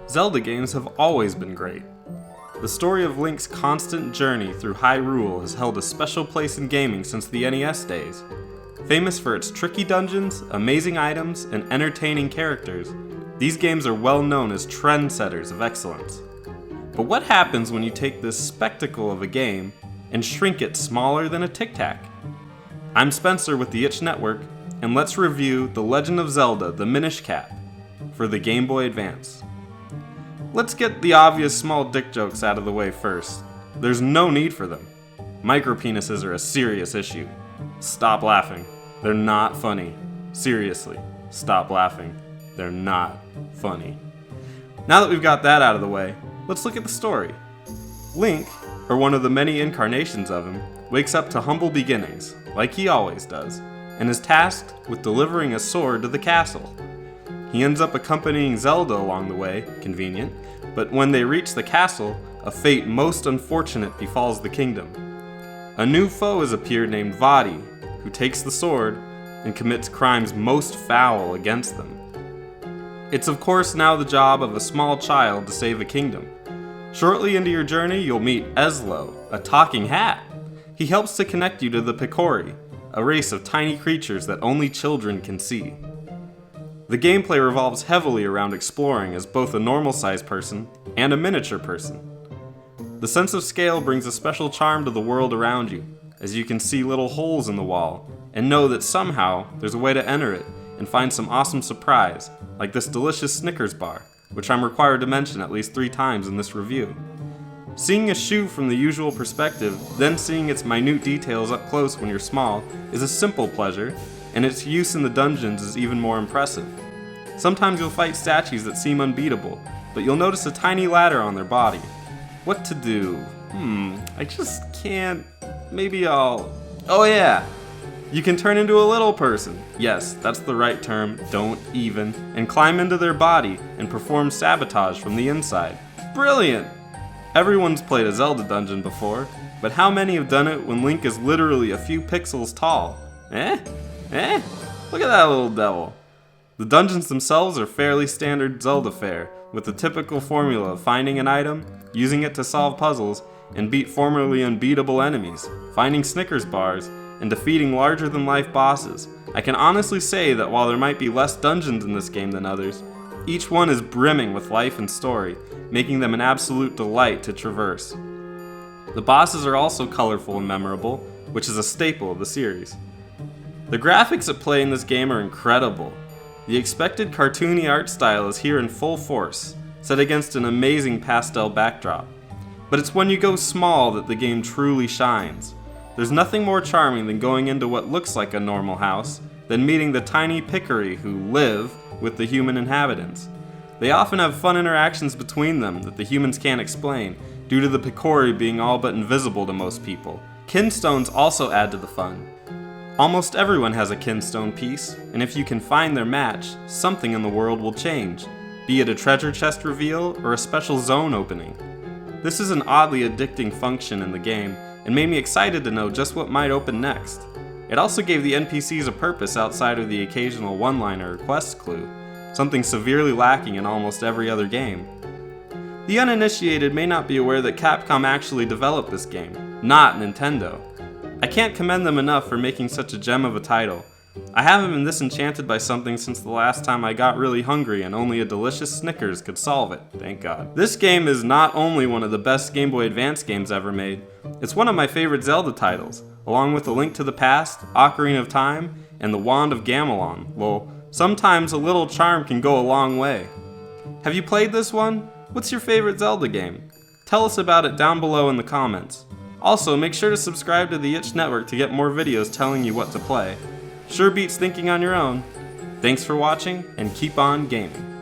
Zelda games have always been great. The story of Link's constant journey through Hyrule has held a special place in gaming since the NES days. Famous for its tricky dungeons, amazing items, and entertaining characters, these games are well known as trendsetters of excellence. But what happens when you take this spectacle of a game and shrink it smaller than a Tic Tac? I'm Spencer with the Itch Network, and let's review The Legend of Zelda The Minish Cap for the Game Boy Advance. Let's get the obvious small dick jokes out of the way first. There's no need for them. Micropenises are a serious issue. Stop laughing. They're not funny. Seriously, stop laughing. They're not funny. Now that we've got that out of the way, let's look at the story. Link, or one of the many incarnations of him, wakes up to humble beginnings, like he always does, and is tasked with delivering a sword to the castle. He ends up accompanying Zelda along the way, convenient, but when they reach the castle, a fate most unfortunate befalls the kingdom. A new foe has appeared named Vaati, who takes the sword and commits crimes most foul against them. It's of course now the job of a small child to save a kingdom. Shortly into your journey, you'll meet Eslo, a talking hat. He helps to connect you to the Picori, a race of tiny creatures that only children can see. The gameplay revolves heavily around exploring as both a normal-sized person and a miniature person. The sense of scale brings a special charm to the world around you, as you can see little holes in the wall and know that somehow there's a way to enter it and find some awesome surprise, like this delicious Snickers bar, which I'm required to mention at least 3 times in this review. Seeing a shoe from the usual perspective, then seeing its minute details up close when you're small, is a simple pleasure, and its use in the dungeons is even more impressive. Sometimes you'll fight statues that seem unbeatable, but you'll notice a tiny ladder on their body. What to do? I just can't. Maybe I'll... Oh yeah! You can turn into a little person. Yes, that's the right term, don't even. And climb into their body and perform sabotage from the inside. Brilliant! Everyone's played a Zelda dungeon before, but how many have done it when Link is literally a few pixels tall? Look at that little devil. The dungeons themselves are fairly standard Zelda fare, with the typical formula of finding an item, using it to solve puzzles, and beat formerly unbeatable enemies, finding Snickers bars, and defeating larger-than-life bosses. I can honestly say that while there might be less dungeons in this game than others, each one is brimming with life and story, making them an absolute delight to traverse. The bosses are also colorful and memorable, which is a staple of the series. The graphics at play in this game are incredible. The expected cartoony art style is here in full force, set against an amazing pastel backdrop. But it's when you go small that the game truly shines. There's nothing more charming than going into what looks like a normal house, than meeting the tiny Picori who live with the human inhabitants. They often have fun interactions between them that the humans can't explain, due to the Picori being all but invisible to most people. Kinstones also add to the fun. Almost everyone has a kinstone piece, and if you can find their match, something in the world will change, be it a treasure chest reveal or a special zone opening. This is an oddly addicting function in the game, and made me excited to know just what might open next. It also gave the NPCs a purpose outside of the occasional one-liner or quest clue, something severely lacking in almost every other game. The uninitiated may not be aware that Capcom actually developed this game, not Nintendo. I can't commend them enough for making such a gem of a title. I haven't been this enchanted by something since the last time I got really hungry and only a delicious Snickers could solve it, thank God. This game is not only one of the best Game Boy Advance games ever made, it's one of my favorite Zelda titles, along with A Link to the Past, Ocarina of Time, and The Wand of Gamelon. Well, sometimes a little charm can go a long way. Have you played this one? What's your favorite Zelda game? Tell us about it down below in the comments. Also, make sure to subscribe to the Itch Network to get more videos telling you what to play. Sure beats thinking on your own. Thanks for watching, and keep on gaming.